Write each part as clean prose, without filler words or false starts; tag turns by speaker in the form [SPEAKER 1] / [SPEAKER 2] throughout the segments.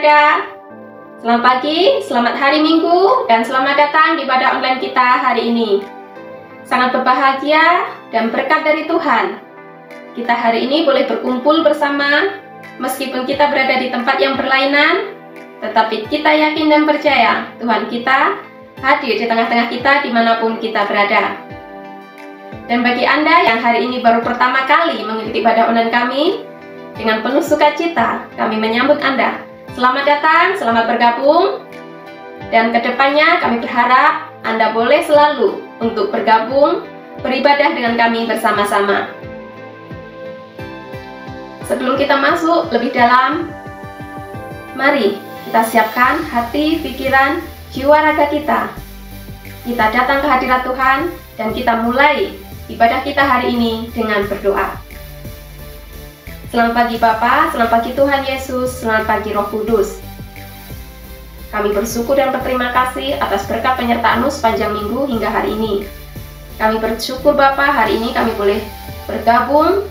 [SPEAKER 1] beribadah. Selamat pagi, selamat hari Minggu, dan selamat datang di ibadah online kita hari ini. Sangat berbahagia dan berkat dari Tuhan. Kita hari ini boleh berkumpul bersama, meskipun kita berada di tempat yang berlainan, tetapi kita yakin dan percaya Tuhan kita hadir di tengah-tengah kita dimanapun kita berada. Dan bagi Anda yang hari ini baru pertama kali mengikuti ibadah online kami, dengan penuh sukacita kami menyambut Anda. Selamat datang, selamat bergabung. Dan kedepannya kami berharap Anda boleh selalu untuk bergabung, beribadah dengan kami bersama-sama. Sebelum kita masuk lebih dalam, mari kita siapkan hati, pikiran, jiwa raga kita. Kita datang ke hadirat Tuhan dan kita mulai ibadah kita hari ini dengan berdoa. Selamat pagi Bapa, selamat pagi Tuhan Yesus, selamat pagi Roh Kudus. Kami bersyukur dan berterima kasih atas berkat penyertaan-Mu sepanjang minggu hingga hari ini. Kami bersyukur Bapa, hari ini kami boleh bergabung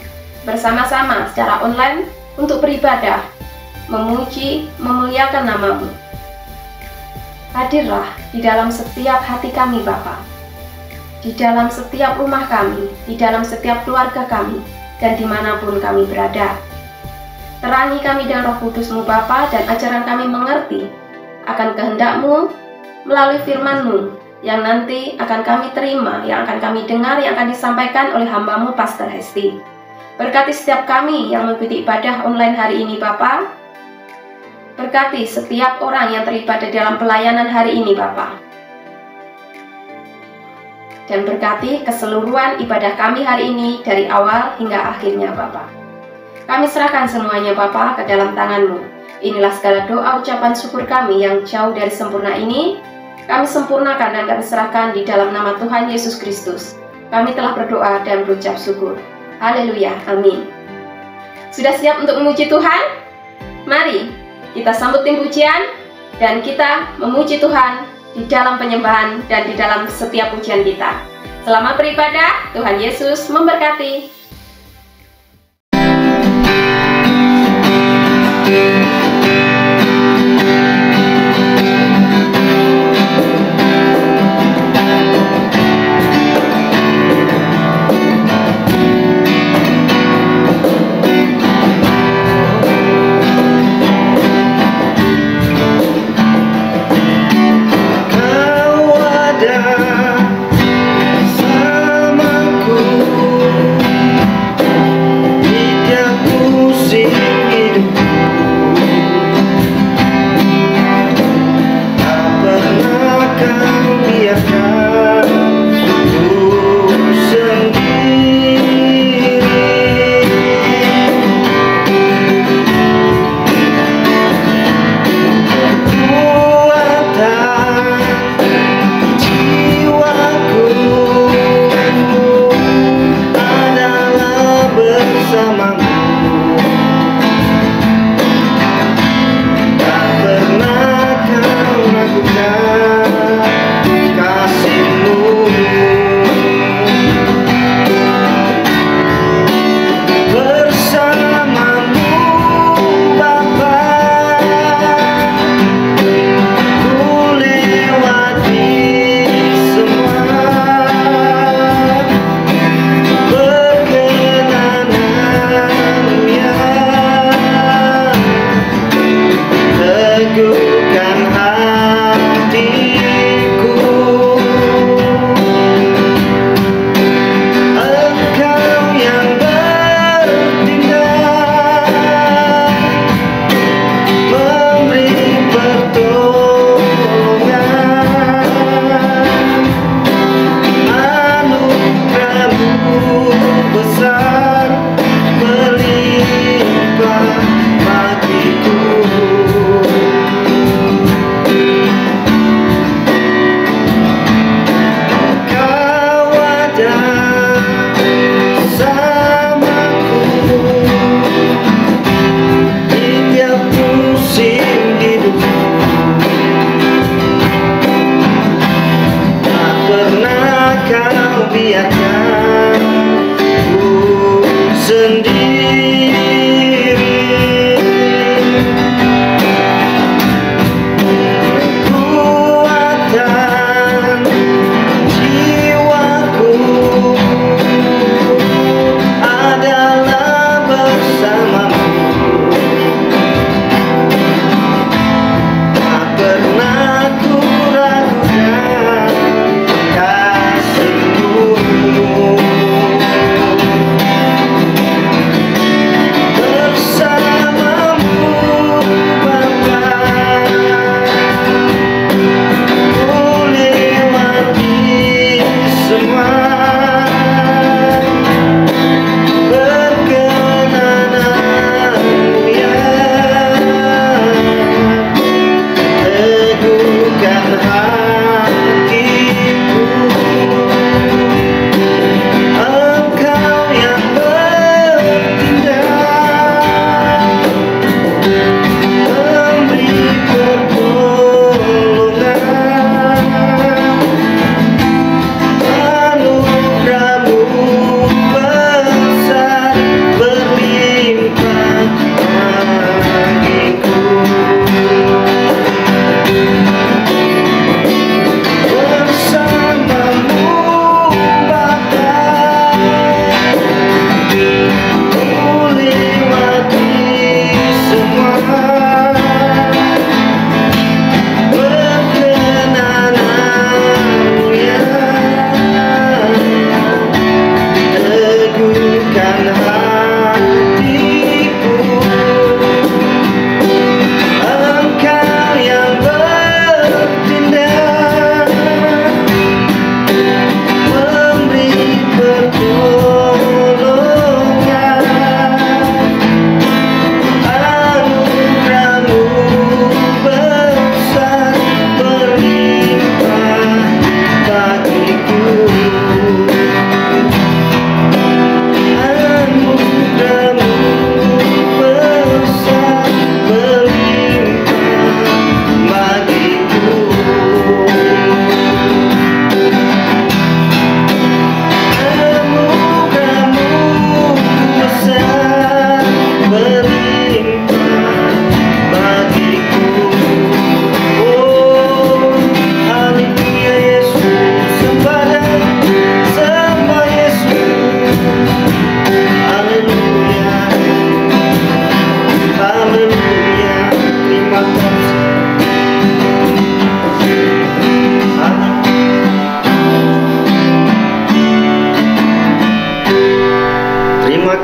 [SPEAKER 1] bersama-sama secara online untuk beribadah, memuji, memuliakan nama-Mu. Hadirlah di dalam setiap hati kami Bapa, di dalam setiap rumah kami, di dalam setiap keluarga kami, dan dimanapun kami berada. Terangi kami dengan Roh Kudus-Mu Bapa, dan ajaran kami mengerti akan kehendak-Mu melalui firman-Mu yang nanti akan kami terima, yang akan kami dengar, yang akan disampaikan oleh hamba-Mu Pastor Hesti. Berkati setiap kami yang mengikuti ibadah online hari ini Bapa. Berkati setiap orang yang terlibat di dalam pelayanan hari ini Bapa. Dan berkati keseluruhan ibadah kami hari ini dari awal hingga akhirnya Bapa. Kami serahkan semuanya Bapa ke dalam tangan-Mu. Inilah segala doa ucapan syukur kami yang jauh dari sempurna ini. Kami sempurnakan dan kami serahkan di dalam nama Tuhan Yesus Kristus. Kami telah berdoa dan berucap syukur. Haleluya, amin. Sudah siap untuk memuji Tuhan? Mari kita sambut tim pujian dan kita memuji Tuhan di dalam penyembahan dan di dalam setiap pujian kita. Selamat beribadah, Tuhan Yesus memberkati.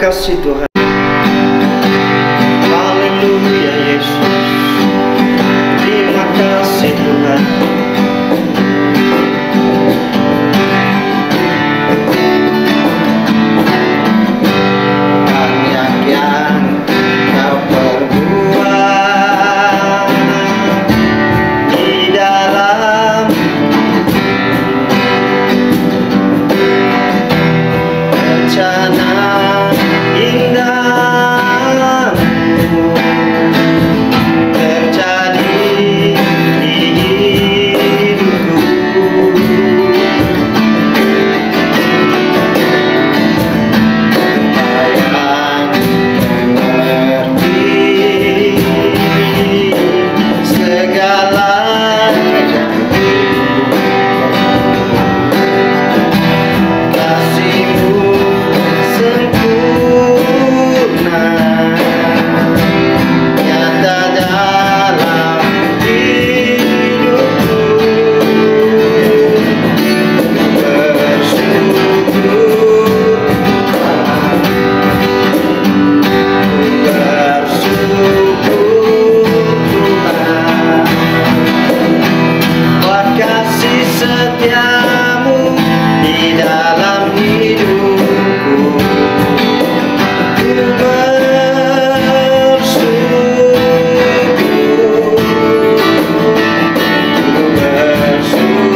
[SPEAKER 2] kasih Tuhan. Haleluya Yesus. Terima kasih Tuhan. Banyak yang Kau perbuat di dalam rencana indah terjadi di hidupku. Sayang mengerti segala yang kasih-Mu sempurna nyata dalam hidupku. Buat kasih setiamu di dalam hidupku. Ku bersyukur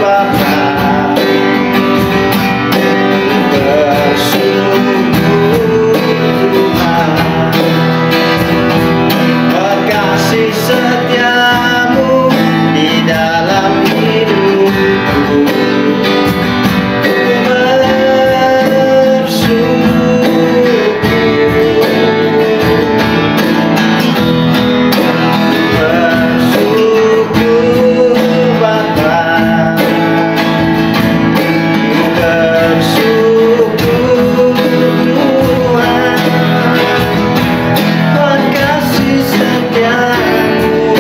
[SPEAKER 2] Bapa, bersyukur Tuhan. Buat kasih setiamu di dalam hidupku. Ku bersyukur Bapa, ku bersyukur Tuhan. Buat kasih setiamu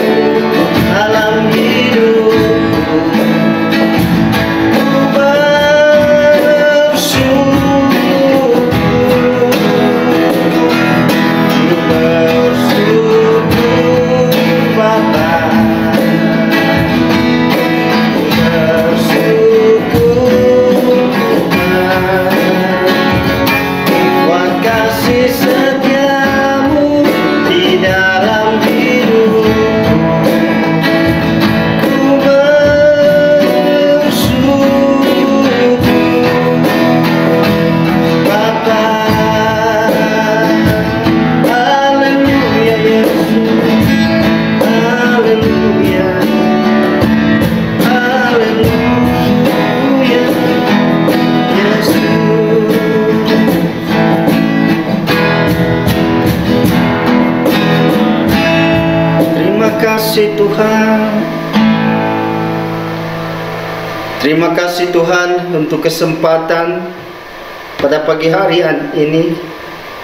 [SPEAKER 2] dalam hidupku. Ku bersyukur, ku bersyukur Bapa, ku bersyukur Tuhan. Buat kasih setiamu di dalam hidupku. Ku bersyukur Bapa. Haleluya Yesus. Haleluya. Haleluya Yesus. Terima kasih Tuhan. Terima kasih Tuhan untuk kesempatan pada pagi hari ini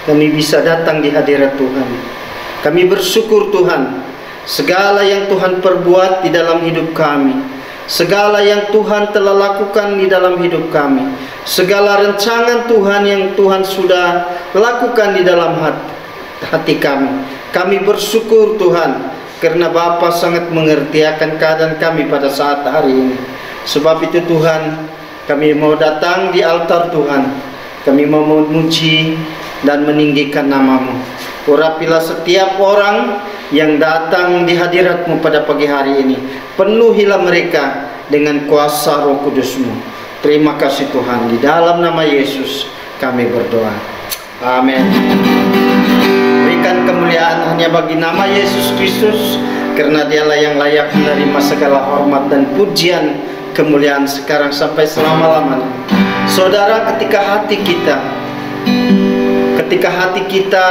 [SPEAKER 2] kami bisa datang di hadirat Tuhan. Kami bersyukur Tuhan, segala yang Tuhan perbuat di dalam hidup kami, segala yang Tuhan telah lakukan di dalam hidup kami, segala rancangan Tuhan yang Tuhan sudah lakukan di dalam hati kami. Kami bersyukur Tuhan, karena Bapa sangat mengerti akan keadaan kami pada saat hari ini. Sebab itu Tuhan, kami mau datang di altar Tuhan. Kami mau memuji dan meninggikan nama-Mu. Urapilah setiap orang yang datang di hadirat-Mu pada pagi hari ini. Penuhilah mereka dengan kuasa Roh Kudus-Mu. Terima kasih Tuhan. Di dalam nama Yesus kami berdoa. Amin. Berikan kemuliaan hanya bagi nama Yesus Kristus, karena Dialah yang layak menerima segala hormat dan pujian, kemuliaan sekarang sampai selama-lamanya. Saudara, ketika hati kita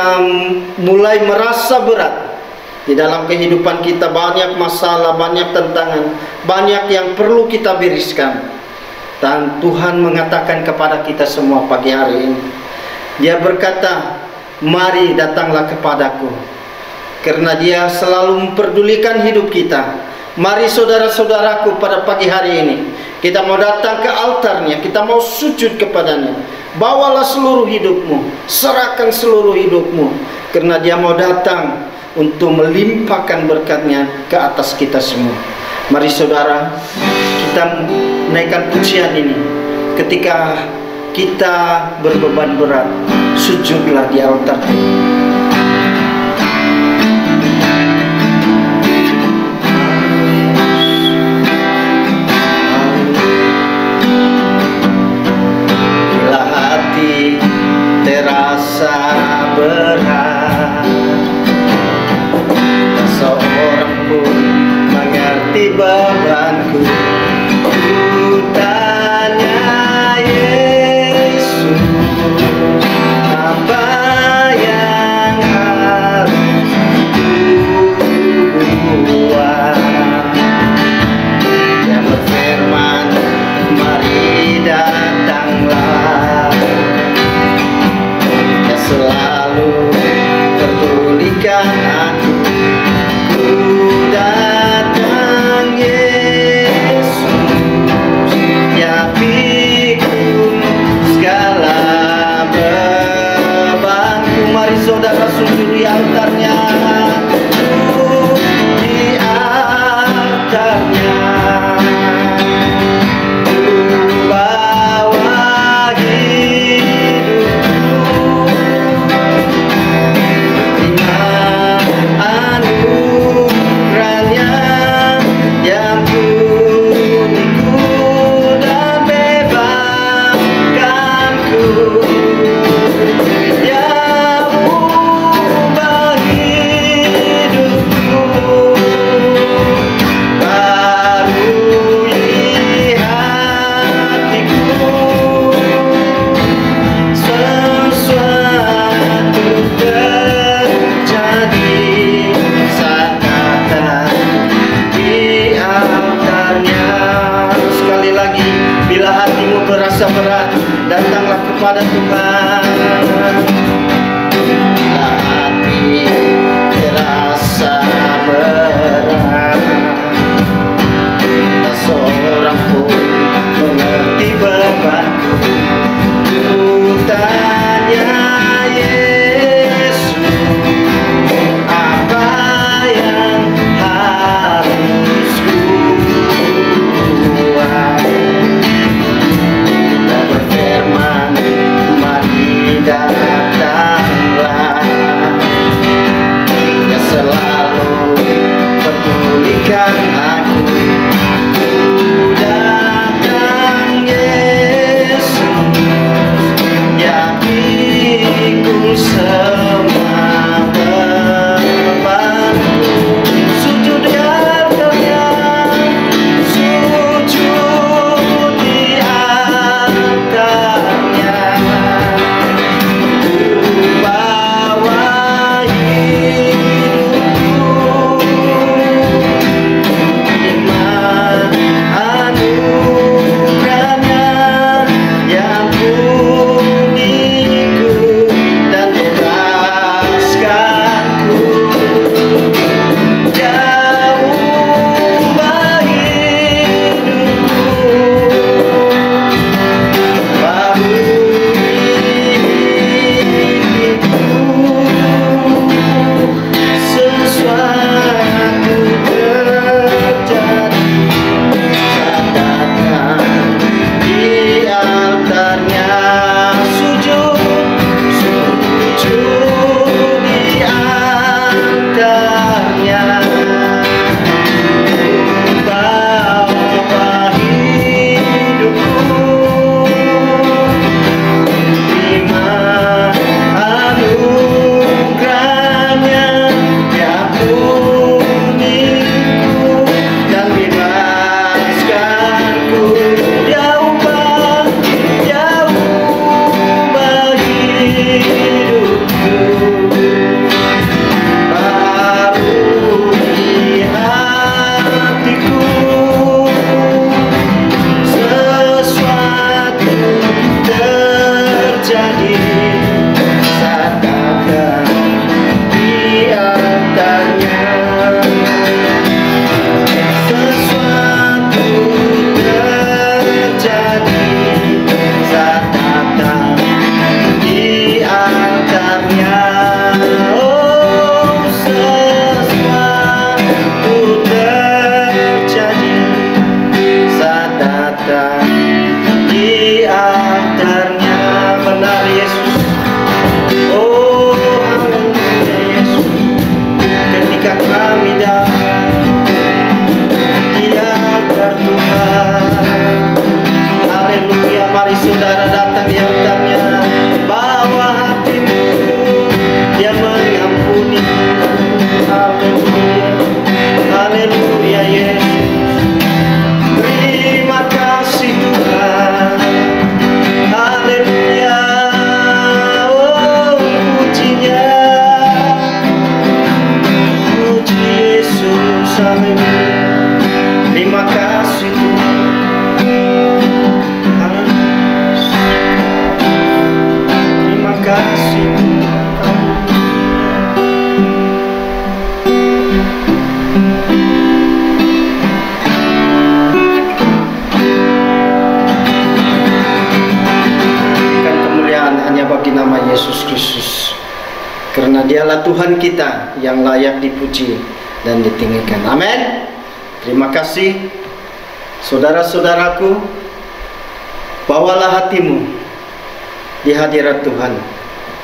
[SPEAKER 2] mulai merasa berat di dalam kehidupan kita, banyak masalah, banyak tantangan, banyak yang perlu kita bereskan, dan Tuhan mengatakan kepada kita semua pagi hari ini, Dia berkata, mari datanglah kepadaku, karena Dia selalu memperdulikan hidup kita. Mari saudara-saudaraku, pada pagi hari ini kita mau datang ke altarnya, kita mau sujud kepadanya. bawalah seluruh hidupmu, serahkan seluruh hidupmu, karena Dia mau datang untuk melimpahkan berkat-Nya ke atas kita semua. Mari saudara, kita naikkan pujian ini. Ketika kita berbeban berat, sujudlah di altar. Bila hati terasa berat, tak seorang pun mengerti bebanku. Ku tanya Yesus, apa yang harus ku buat? Yang berfirman, mari datanglah. Yang selalu pedulikan aku. Ku datang Yesus, ya pikul segala bebanku. Mari saudara sujud di altarnya, di altarnya. Ku bawa hidupku, terima anugerahnya yang uniku dan bebaskanku. Dia ubah hidupku, barui hatiku. Sesuatu terjadi saat datang di altarnya. Sekali lagi, bila hatimu berasa berat, datanglah kepada Tuhan. Bila hati terasa berat, tak seorang pun mengerti bebanku. Ku tanya Yesus, apa yang harus ku buat? Dia berfirman, mari datang. karena Dialah Tuhan kita yang layak dipuji dan ditinggikan. Amin. Terima kasih saudara-saudaraku. Bawalah hatimu di hadirat Tuhan,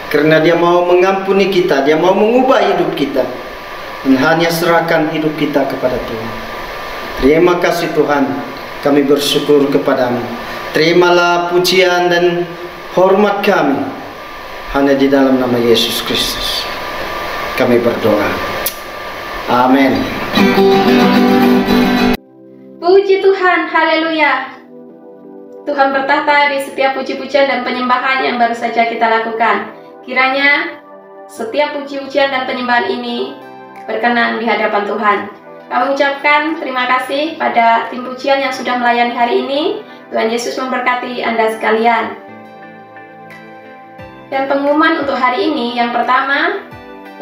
[SPEAKER 2] karena Dia mau mengampuni kita, Dia mau mengubah hidup kita, dan hanya serahkan hidup kita kepada Tuhan. Terima kasih Tuhan, kami bersyukur kepadamu. Terimalah pujian dan hormat kami, hanya di dalam nama Yesus Kristus kami berdoa. Amin.
[SPEAKER 1] Puji Tuhan, haleluya. Tuhan bertahta di setiap puji-pujian dan penyembahan yang baru saja kita lakukan. Kiranya setiap puji-pujian dan penyembahan ini berkenan di hadapan Tuhan. Kami ucapkan terima kasih pada tim pujian yang sudah melayani hari ini. Tuhan Yesus memberkati Anda sekalian. Dan pengumuman untuk hari ini yang pertama,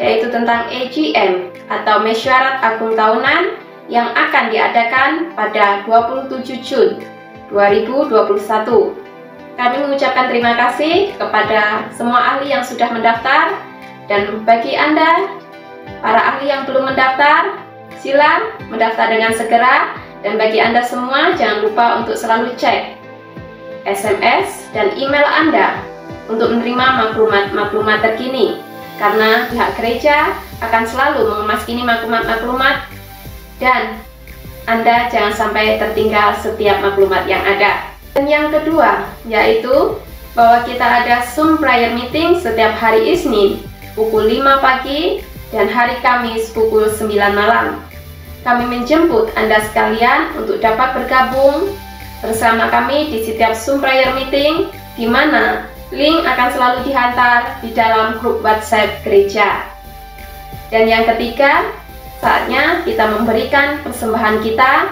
[SPEAKER 1] yaitu tentang AGM atau Mesyuarat Agung Tahunan yang akan diadakan pada 27 Jun 2021. Kami mengucapkan terima kasih kepada semua ahli yang sudah mendaftar, dan bagi Anda, para ahli yang belum mendaftar, silakan mendaftar dengan segera. Dan bagi Anda semua, jangan lupa untuk selalu cek SMS dan email Anda untuk menerima maklumat-maklumat terkini, karena pihak gereja akan selalu mengemas maklumat-maklumat, dan Anda jangan sampai tertinggal setiap maklumat yang ada. Dan yang kedua, yaitu bahwa kita ada Zoom prayer meeting setiap hari Isnin pukul 5 pagi dan hari Kamis pukul 9 malam. Kami menjemput Anda sekalian untuk dapat bergabung bersama kami di setiap Zoom prayer meeting, di mana link akan selalu dihantar di dalam grup WhatsApp gereja. Dan yang ketiga, saatnya kita memberikan persembahan kita.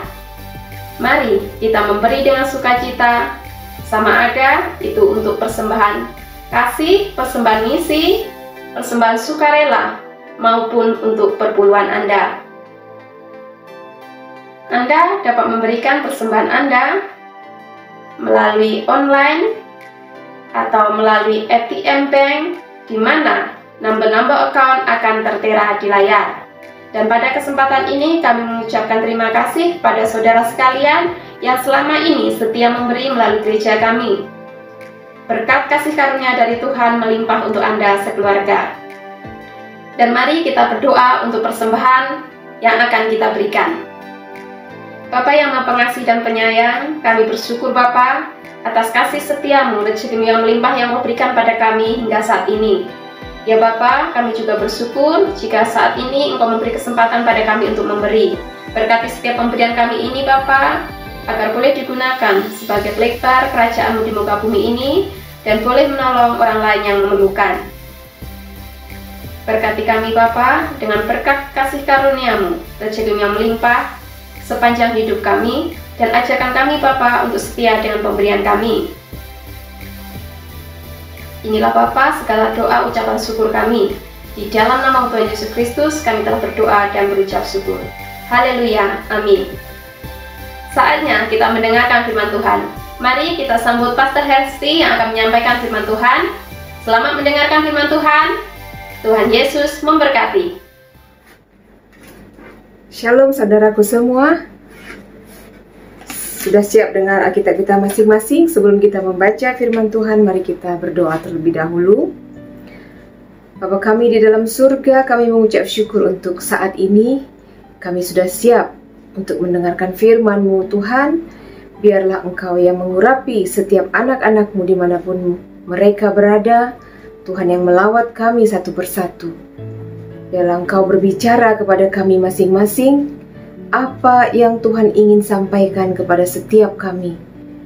[SPEAKER 1] Mari kita memberi dengan sukacita, sama ada itu untuk persembahan kasih, persembahan misi, persembahan sukarela, maupun untuk perpuluhan Anda. Anda dapat memberikan persembahan Anda melalui online atau melalui ATM Bank, di mana nomor-nomor account akan tertera di layar. Dan pada kesempatan ini kami mengucapkan terima kasih pada saudara sekalian yang selama ini setia memberi melalui gereja kami. Berkat kasih karunia dari Tuhan melimpah untuk Anda sekeluarga. Dan mari kita berdoa untuk persembahan yang akan kita berikan. Bapa yang Maha Pengasih dan Penyayang, kami bersyukur Bapa atas kasih setiamu, rezeki yang melimpah yang Kau berikan pada kami hingga saat ini. Ya Bapa, kami juga bersyukur jika saat ini Engkau memberi kesempatan pada kami untuk memberi. Berkati setiap pemberian kami ini Bapa, agar boleh digunakan sebagai pelektar kerajaan-Mu di muka bumi ini, dan boleh menolong orang lain yang memerlukan. Berkati kami Bapa dengan berkat kasih karunia-Mu, rezeki yang melimpah sepanjang hidup kami, dan ajarkan kami Bapa untuk setia dengan pemberian kami. Inilah Bapa segala doa ucapan syukur kami. Di dalam nama Tuhan Yesus Kristus kami telah berdoa dan berucap syukur. Haleluya, amin. Saatnya kita mendengarkan firman Tuhan. Mari kita sambut Pastor Hersti yang akan menyampaikan firman Tuhan. Selamat mendengarkan firman Tuhan. Tuhan Yesus memberkati.
[SPEAKER 3] Shalom saudaraku semua. Sudah siap dengar Alkitab kita masing-masing? Sebelum kita membaca firman Tuhan, mari kita berdoa terlebih dahulu. Bapa kami di dalam surga, kami mengucap syukur untuk saat ini. Kami sudah siap untuk mendengarkan firman-Mu Tuhan. Biarlah Engkau yang mengurapi setiap anak-anak-Mu dimanapun mereka berada. Tuhan yang melawat kami satu persatu. Biarlah Engkau berbicara kepada kami masing-masing, apa yang Tuhan ingin sampaikan kepada setiap kami,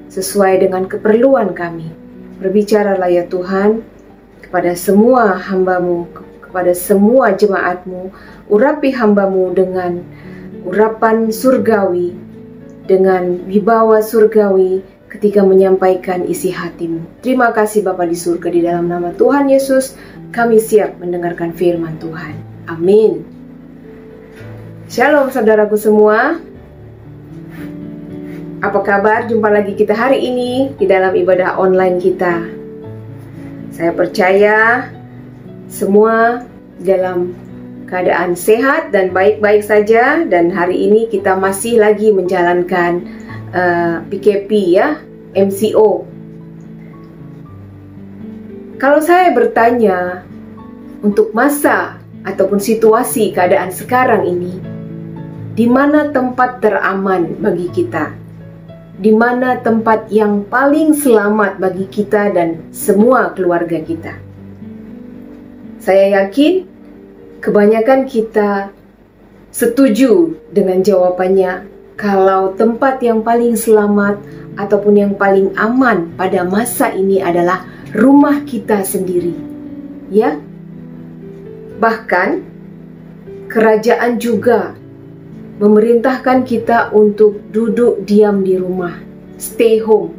[SPEAKER 3] sesuai dengan keperluan kami. Berbicaralah ya Tuhan, kepada semua hamba-Mu, kepada semua jemaat-Mu. Urapi hamba-Mu dengan urapan surgawi, dengan wibawa surgawi ketika menyampaikan isi hati-Mu. Terima kasih Bapa di surga, di dalam nama Tuhan Yesus, kami siap mendengarkan firman Tuhan. Amin. Shalom saudaraku semua. Apa kabar? Jumpa lagi kita hari ini di dalam ibadah online kita. Saya percaya semua dalam keadaan sehat dan baik-baik saja, dan hari ini kita masih lagi menjalankan PKP ya, MCO. Kalau saya bertanya untuk masa ataupun situasi keadaan sekarang ini, di mana tempat teraman bagi kita? Di mana tempat yang paling selamat bagi kita dan semua keluarga kita? Saya yakin kebanyakan kita setuju dengan jawabannya, kalau tempat yang paling selamat ataupun yang paling aman pada masa ini adalah rumah kita sendiri. Ya. Bahkan kerajaan juga memerintahkan kita untuk duduk diam di rumah, stay home.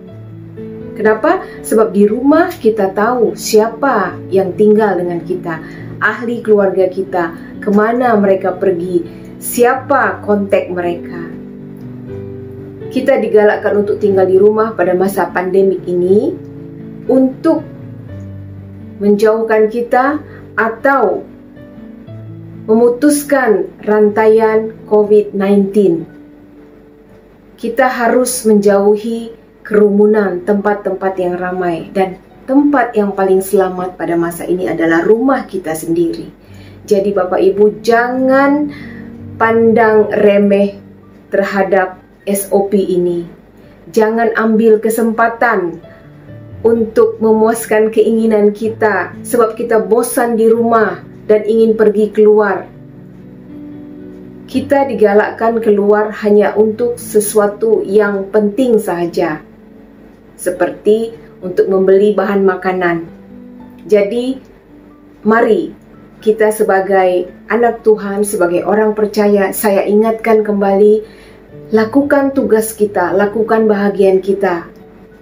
[SPEAKER 3] Kenapa? Sebab di rumah kita tahu siapa yang tinggal dengan kita, ahli keluarga kita, kemana mereka pergi, siapa kontak mereka. Kita digalakkan untuk tinggal di rumah pada masa pandemik ini untuk menjauhkan kita atau memutuskan rantaian COVID-19. Kita harus menjauhi kerumunan, tempat-tempat yang ramai, dan tempat yang paling selamat pada masa ini adalah rumah kita sendiri. Jadi Bapak Ibu, jangan pandang remeh terhadap SOP ini. Jangan ambil kesempatan untuk memuaskan keinginan kita sebab kita bosan di rumah dan ingin pergi keluar. Kita digalakkan keluar hanya untuk sesuatu yang penting sahaja, seperti untuk membeli bahan makanan. Jadi, mari kita sebagai anak Tuhan, sebagai orang percaya, saya ingatkan kembali, lakukan tugas kita, lakukan bahagian kita.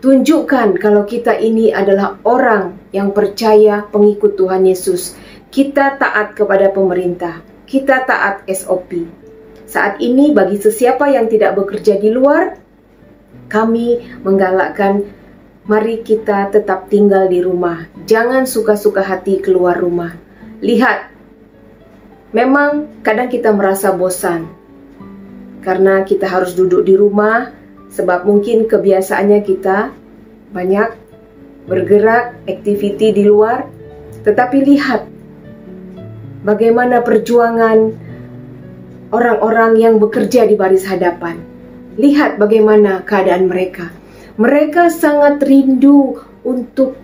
[SPEAKER 3] Tunjukkan kalau kita ini adalah orang yang percaya, pengikut Tuhan Yesus. Kita taat kepada pemerintah, kita taat SOP. Saat ini bagi sesiapa yang tidak bekerja di luar, kami menggalakkan mari kita tetap tinggal di rumah. Jangan suka-suka hati keluar rumah. Lihat, memang kadang kita merasa bosan karena kita harus duduk di rumah, sebab mungkin kebiasaannya kita banyak bergerak, aktiviti di luar. Tetapi lihat bagaimana perjuangan orang-orang yang bekerja di baris hadapan. Lihat bagaimana keadaan mereka. Mereka sangat rindu untuk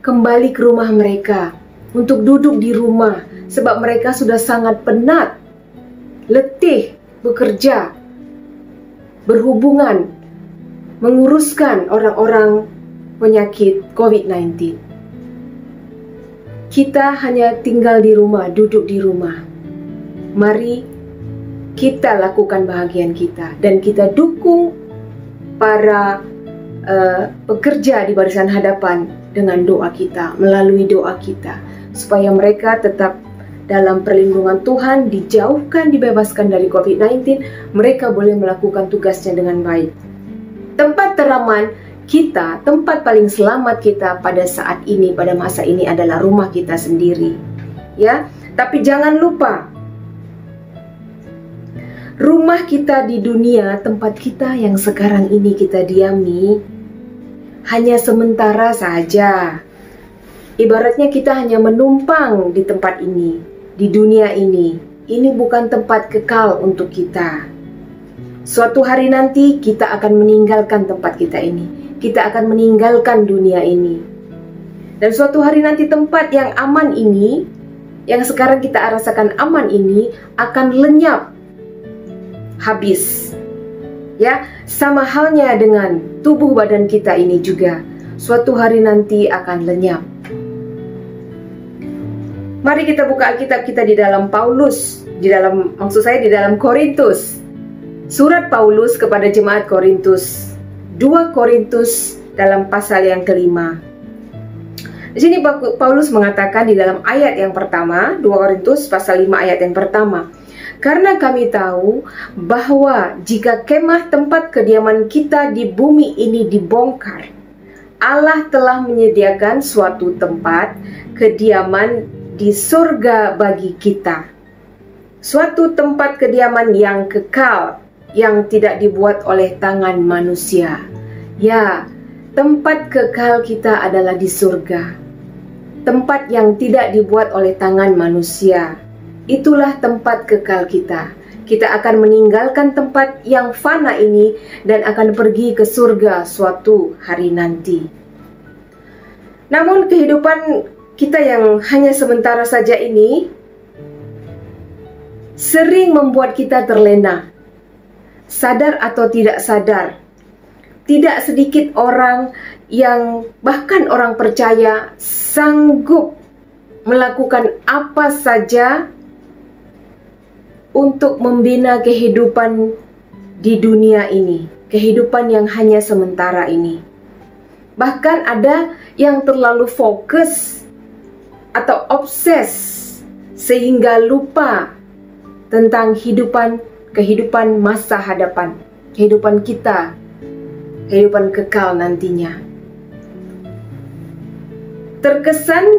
[SPEAKER 3] kembali ke rumah mereka, untuk duduk di rumah, sebab mereka sudah sangat penat, letih bekerja, berhubungan, menguruskan orang-orang penyakit COVID-19. Kita hanya tinggal di rumah, duduk di rumah. Mari kita lakukan bahagian kita dan kita dukung para pekerja di barisan hadapan dengan doa kita, melalui doa kita, supaya mereka tetap dalam perlindungan Tuhan, dijauhkan, dibebaskan dari COVID-19, mereka boleh melakukan tugasnya dengan baik. Tempat teraman kita, tempat paling selamat kita pada saat ini, pada masa ini adalah rumah kita sendiri. Ya, tapi jangan lupa, rumah kita di dunia, tempat kita yang sekarang ini kita diami, hanya sementara saja. Ibaratnya kita hanya menumpang di tempat ini, di dunia ini. Ini bukan tempat kekal untuk kita. Suatu hari nanti kita akan meninggalkan tempat kita ini. Kita akan meninggalkan dunia ini. Dan suatu hari nanti tempat yang aman ini, yang sekarang kita rasakan aman ini, akan lenyap, habis. Ya, sama halnya dengan tubuh badan kita ini juga. Suatu hari nanti akan lenyap. Mari kita buka Alkitab kita di dalam Paulus, di dalam Korintus. Surat Paulus kepada jemaat Korintus, 2 Korintus dalam pasal yang kelima. Di sini Paulus mengatakan di dalam ayat yang pertama, 2 Korintus pasal 5 ayat yang pertama, karena kami tahu bahwa jika kemah tempat kediaman kita di bumi ini dibongkar, Allah telah menyediakan suatu tempat kediaman di surga bagi kita. Suatu tempat kediaman yang kekal, yang tidak dibuat oleh tangan manusia. Ya, tempat kekal kita adalah di surga. Tempat yang tidak dibuat oleh tangan manusia. Itulah tempat kekal kita. Kita akan meninggalkan tempat yang fana ini dan akan pergi ke surga suatu hari nanti. Namun kehidupan kita yang hanya sementara saja ini sering membuat kita terlena. Sadar atau tidak sadar, tidak sedikit orang yang bahkan orang percaya sanggup melakukan apa saja untuk membina kehidupan di dunia ini, kehidupan yang hanya sementara ini. Bahkan ada yang terlalu fokus atau obses sehingga lupa tentang kehidupan masa hadapan, kehidupan kita, kehidupan kekal nantinya. Terkesan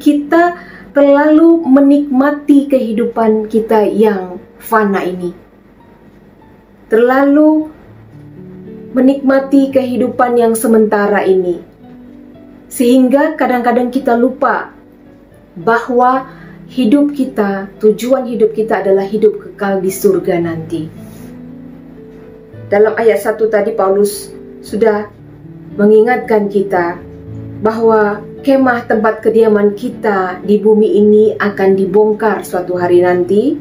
[SPEAKER 3] kita terlalu menikmati kehidupan kita yang fana ini. Terlalu menikmati kehidupan yang sementara ini. Sehingga kadang-kadang kita lupa bahwa hidup kita, tujuan hidup kita adalah hidup kekal di surga nanti. Dalam ayat 1 tadi Paulus sudah mengingatkan kita bahwa kemah tempat kediaman kita di bumi ini akan dibongkar suatu hari nanti,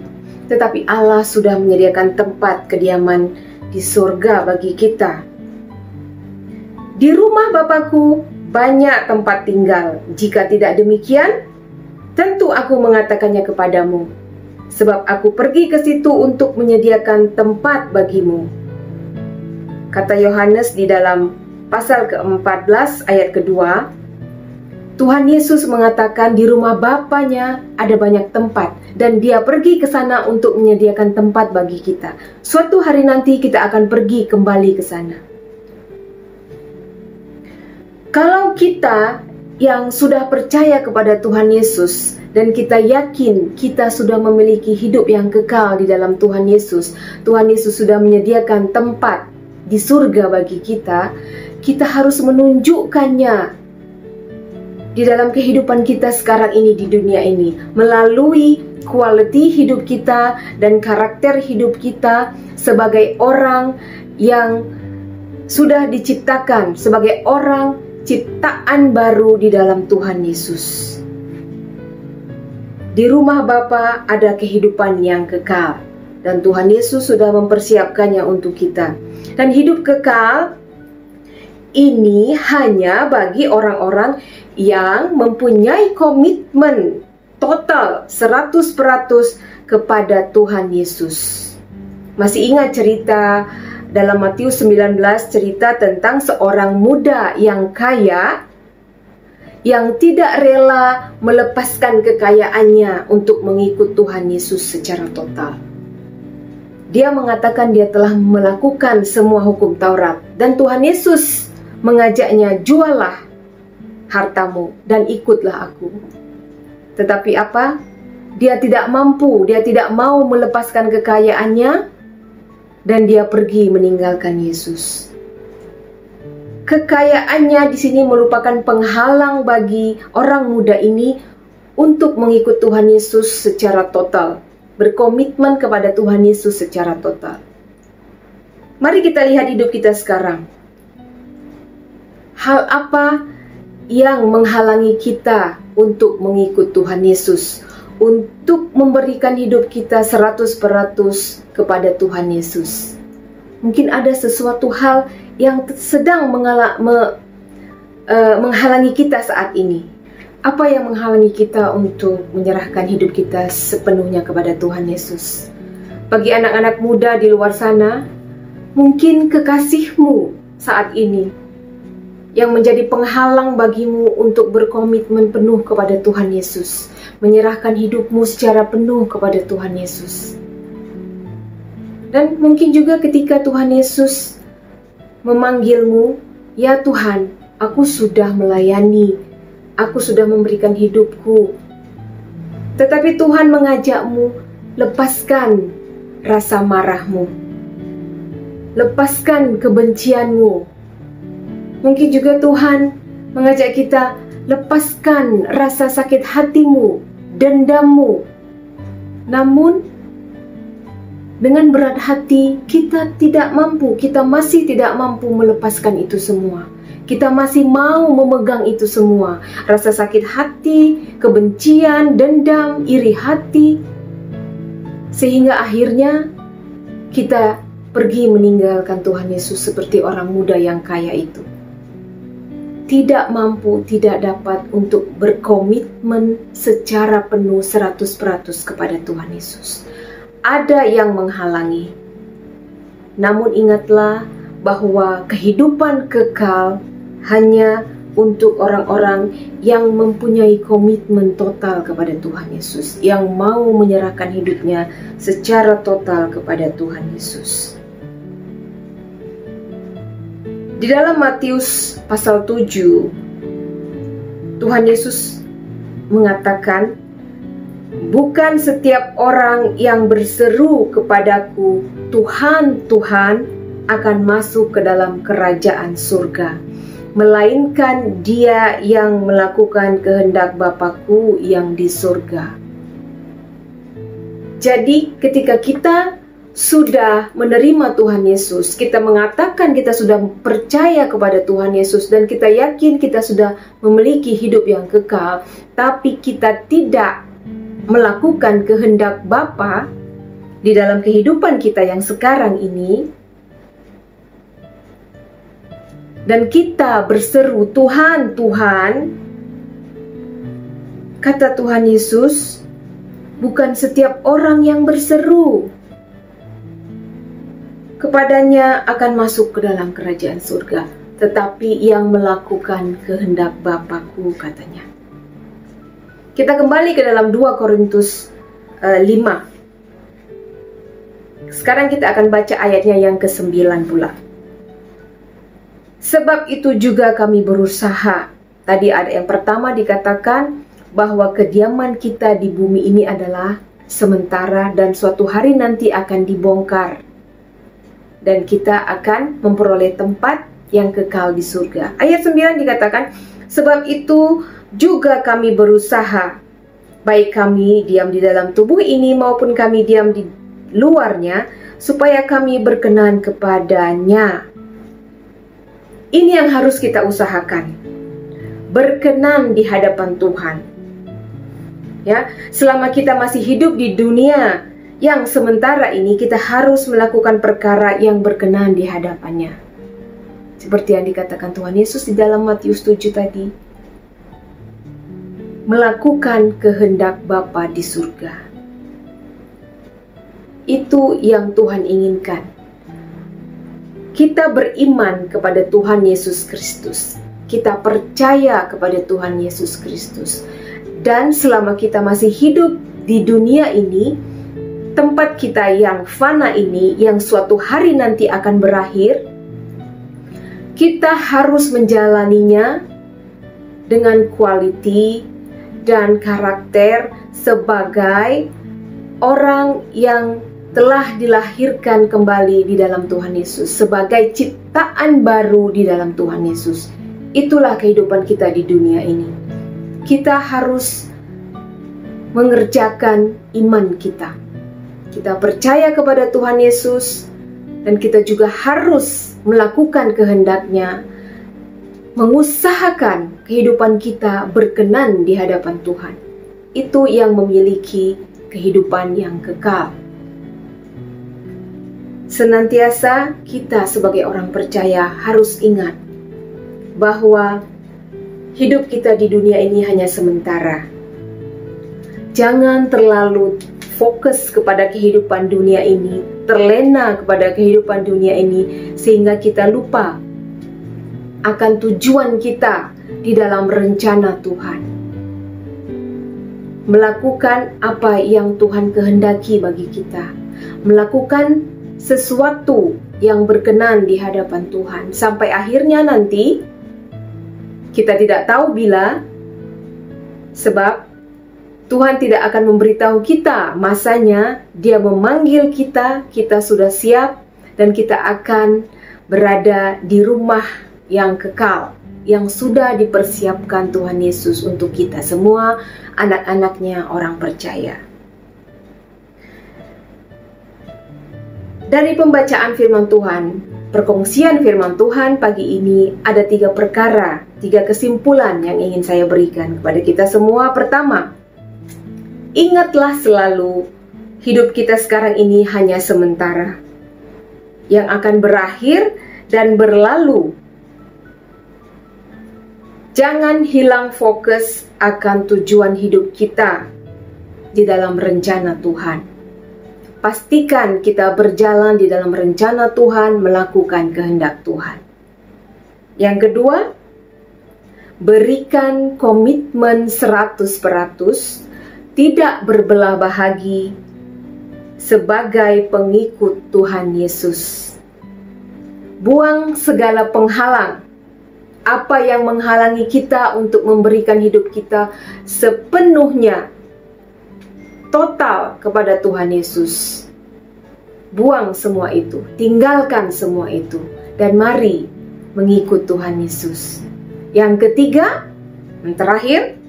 [SPEAKER 3] tetapi Allah sudah menyediakan tempat kediaman di surga bagi kita. Di rumah Bapakku banyak tempat tinggal. Jika tidak demikian, tentu aku mengatakannya kepadamu, sebab aku pergi ke situ untuk menyediakan tempat bagimu. Kata Yohanes di dalam pasal ke-14 ayat kedua, Tuhan Yesus mengatakan di rumah Bapanya ada banyak tempat dan Dia pergi ke sana untuk menyediakan tempat bagi kita. Suatu hari nanti kita akan pergi kembali ke sana. Kalau kita yang sudah percaya kepada Tuhan Yesus dan kita yakin kita sudah memiliki hidup yang kekal di dalam Tuhan Yesus, Tuhan Yesus sudah menyediakan tempat di surga bagi kita, kita harus menunjukkannya di dalam kehidupan kita sekarang ini di dunia ini, melalui quality hidup kita dan karakter hidup kita sebagai orang yang sudah diciptakan, sebagai orang ciptaan baru di dalam Tuhan Yesus. Di rumah Bapa ada kehidupan yang kekal dan Tuhan Yesus sudah mempersiapkannya untuk kita. Dan hidup kekal ini hanya bagi orang-orang yang mempunyai komitmen total 100% kepada Tuhan Yesus. Masih ingat cerita dalam Matius 19, cerita tentang seorang muda yang kaya yang tidak rela melepaskan kekayaannya untuk mengikut Tuhan Yesus secara total. Dia mengatakan dia telah melakukan semua hukum Taurat dan Tuhan Yesus mengajaknya, jualah hartamu dan ikutlah aku. Tetapi apa? Dia tidak mampu, dia tidak mau melepaskan kekayaannya dan dia pergi meninggalkan Yesus. Kekayaannya di sini merupakan penghalang bagi orang muda ini untuk mengikut Tuhan Yesus secara total, berkomitmen kepada Tuhan Yesus secara total. Mari kita lihat hidup kita sekarang. Hal apa yang menghalangi kita untuk mengikut Tuhan Yesus, untuk memberikan hidup kita 100% kepada Tuhan Yesus? Mungkin ada sesuatu hal yang sedang menghalangi kita saat ini. Apa yang menghalangi kita untuk menyerahkan hidup kita sepenuhnya kepada Tuhan Yesus? Bagi anak-anak muda di luar sana, mungkin kekasihmu saat ini yang menjadi penghalang bagimu untuk berkomitmen penuh kepada Tuhan Yesus, menyerahkan hidupmu secara penuh kepada Tuhan Yesus. Dan mungkin juga ketika Tuhan Yesus memanggilmu, ya Tuhan, aku sudah melayani aku sudah memberikan hidupku. Tetapi Tuhan mengajakmu, lepaskan rasa marahmu, lepaskan kebencianmu. Mungkin juga Tuhan mengajak kita, lepaskan rasa sakit hatimu, dendammu. Namun dengan berat hati kita masih tidak mampu melepaskan itu semua. Kita masih mau memegang itu semua. Rasa sakit hati, kebencian, dendam, iri hati. Sehingga akhirnya kita pergi meninggalkan Tuhan Yesus seperti orang muda yang kaya itu. Tidak mampu, tidak dapat untuk berkomitmen secara penuh 100% kepada Tuhan Yesus. Ada yang menghalangi. Namun ingatlah bahwa kehidupan kekal hanya untuk orang-orang yang mempunyai komitmen total kepada Tuhan Yesus, yang mau menyerahkan hidupnya secara total kepada Tuhan Yesus. Di dalam Matius pasal 7, Tuhan Yesus mengatakan, bukan setiap orang yang berseru kepadaku, Tuhan, Tuhan, akan masuk ke dalam kerajaan surga, melainkan dia yang melakukan kehendak Bapa-Ku yang di surga. Jadi ketika kita sudah menerima Tuhan Yesus, kita mengatakan kita sudah percaya kepada Tuhan Yesus, dan kita yakin kita sudah memiliki hidup yang kekal, tapi kita tidak melakukan kehendak Bapa di dalam kehidupan kita yang sekarang ini, dan kita berseru, Tuhan, Tuhan, kata Tuhan Yesus, bukan setiap orang yang berseru kepadanya akan masuk ke dalam kerajaan surga, tetapi yang melakukan kehendak Bapa-Ku, katanya. Kita kembali ke dalam 2 Korintus 5. Sekarang kita akan baca ayatnya yang ke-9 pula. Sebab itu juga kami berusaha. Tadi ada yang pertama dikatakan bahwa kediaman kita di bumi ini adalah sementara dan suatu hari nanti akan dibongkar. Dan kita akan memperoleh tempat yang kekal di surga. Ayat 9 dikatakan, sebab itu juga kami berusaha, baik kami diam di dalam tubuh ini maupun kami diam di luarnya, supaya kami berkenan kepadanya. Ini yang harus kita usahakan, berkenan di hadapan Tuhan. Ya, selama kita masih hidup di dunia yang sementara ini, kita harus melakukan perkara yang berkenan di hadapannya. Seperti yang dikatakan Tuhan Yesus di dalam Matius 7 tadi. Melakukan kehendak Bapa di surga. Itu yang Tuhan inginkan. Kita beriman kepada Tuhan Yesus Kristus. Kita percaya kepada Tuhan Yesus Kristus. Dan selama kita masih hidup di dunia ini, tempat kita yang fana ini, yang suatu hari nanti akan berakhir, kita harus menjalaninya dengan quality dan karakter sebagai orang yang telah dilahirkan kembali di dalam Tuhan Yesus, sebagai ciptaan baru di dalam Tuhan Yesus. Itulah kehidupan kita di dunia ini. Kita harus mengerjakan iman kita. Kita percaya kepada Tuhan Yesus, dan kita juga harus melakukan kehendaknya, mengusahakan kehidupan kita berkenan di hadapan Tuhan. Itu yang memiliki kehidupan yang kekal. Senantiasa kita sebagai orang percaya harus ingat bahwa hidup kita di dunia ini hanya sementara. Jangan terlalu fokus kepada kehidupan dunia ini, terlena kepada kehidupan dunia ini, sehingga kita lupa akan tujuan kita di dalam rencana Tuhan. Melakukan apa yang Tuhan kehendaki bagi kita, melakukan sesuatu yang berkenan di hadapan Tuhan, sampai akhirnya nanti kita tidak tahu bila Sebab Tuhan tidak akan memberitahu kita masanya, Dia memanggil kita, kita sudah siap, dan kita akan berada di rumah yang kekal, yang sudah dipersiapkan Tuhan Yesus untuk kita semua, anak-anaknya orang percaya. Dari pembacaan firman Tuhan, perkongsian firman Tuhan pagi ini, ada 3 perkara, 3 kesimpulan yang ingin saya berikan kepada kita semua. Pertama, ingatlah selalu, hidup kita sekarang ini hanya sementara, yang akan berakhir dan berlalu. Jangan hilang fokus akan tujuan hidup kita di dalam rencana Tuhan. Pastikan kita berjalan di dalam rencana Tuhan, melakukan kehendak Tuhan. Yang kedua, berikan komitmen 100%, tidak berbelah bahagi sebagai pengikut Tuhan Yesus. Buang segala penghalang, apa yang menghalangi kita untuk memberikan hidup kita sepenuhnya, total kepada Tuhan Yesus. Buang semua itu, tinggalkan semua itu, dan mari mengikut Tuhan Yesus. Yang ketiga, yang terakhir,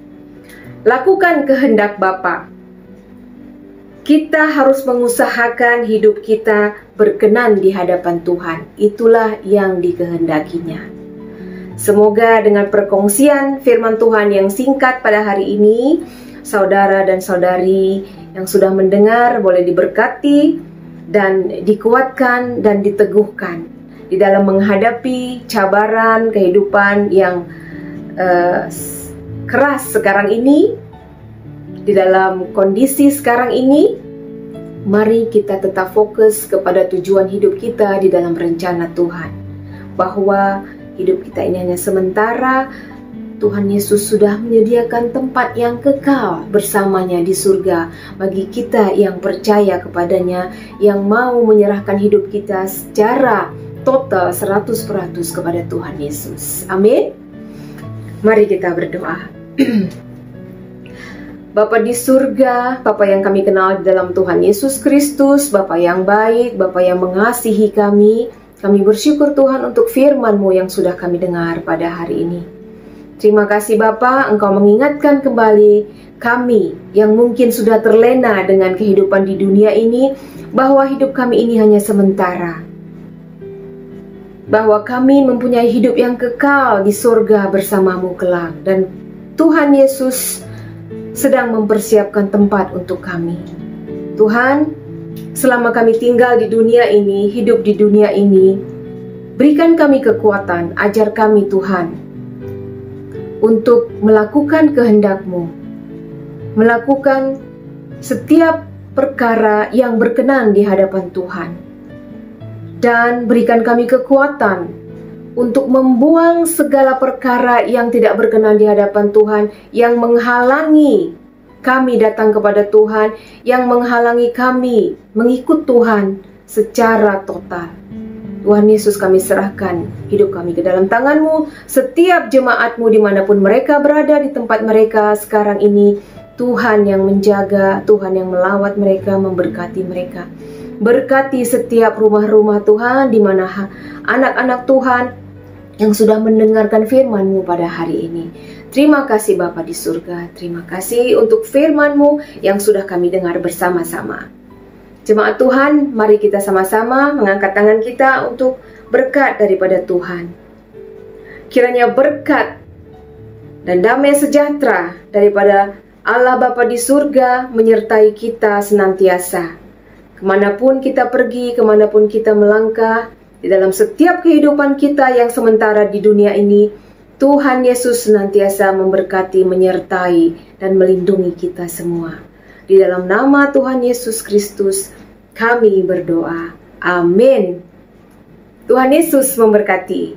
[SPEAKER 3] lakukan kehendak Bapa. Kita harus mengusahakan hidup kita berkenan di hadapan Tuhan. Itulah yang dikehendakinya. Semoga dengan perkongsian firman Tuhan yang singkat pada hari ini, saudara dan saudari yang sudah mendengar boleh diberkati dan dikuatkan dan diteguhkan di dalam menghadapi cabaran kehidupan yang keras sekarang ini, di dalam kondisi sekarang ini. Mari kita tetap fokus kepada tujuan hidup kita di dalam rencana Tuhan, bahwa hidup kita ini hanya sementara. Tuhan Yesus sudah menyediakan tempat yang kekal bersamanya di surga bagi kita yang percaya kepadanya, yang mau menyerahkan hidup kita secara total 100% kepada Tuhan Yesus. Amin. Mari kita berdoa. Bapa di surga, Bapa yang kami kenal di dalam Tuhan Yesus Kristus, Bapa yang baik, Bapa yang mengasihi kami bersyukur Tuhan untuk firman-Mu yang sudah kami dengar pada hari ini. Terima kasih Bapa, Engkau mengingatkan kembali kami yang mungkin sudah terlena dengan kehidupan di dunia ini, bahwa hidup kami ini hanya sementara, bahwa kami mempunyai hidup yang kekal di surga bersama-Mu kelak, dan Tuhan Yesus sedang mempersiapkan tempat untuk kami. Tuhan, selama kami tinggal di dunia ini, hidup di dunia ini, berikan kami kekuatan, ajar kami Tuhan untuk melakukan kehendak-Mu, melakukan setiap perkara yang berkenan di hadapan Tuhan, dan berikan kami kekuatan untuk membuang segala perkara yang tidak berkenan di hadapan Tuhan, yang menghalangi kami datang kepada Tuhan, yang menghalangi kami mengikut Tuhan secara total. Tuhan Yesus, kami serahkan hidup kami ke dalam tangan-Mu, setiap jemaat-Mu dimanapun mereka berada di tempat mereka sekarang ini. Tuhan yang menjaga, Tuhan yang melawat mereka, memberkati mereka. Berkati setiap rumah-rumah Tuhan, di mana anak-anak Tuhan yang sudah mendengarkan firman-Mu pada hari ini. Terima kasih Bapa di surga, terima kasih untuk firman-Mu yang sudah kami dengar bersama-sama. Jemaat Tuhan, mari kita sama-sama mengangkat tangan kita untuk berkat daripada Tuhan. Kiranya berkat dan damai sejahtera daripada Allah Bapa di surga menyertai kita senantiasa. Kemanapun kita pergi, kemanapun kita melangkah, di dalam setiap kehidupan kita yang sementara di dunia ini, Tuhan Yesus senantiasa memberkati, menyertai, dan melindungi kita semua. Di dalam nama Tuhan Yesus Kristus, kami berdoa. Amin. Tuhan Yesus memberkati.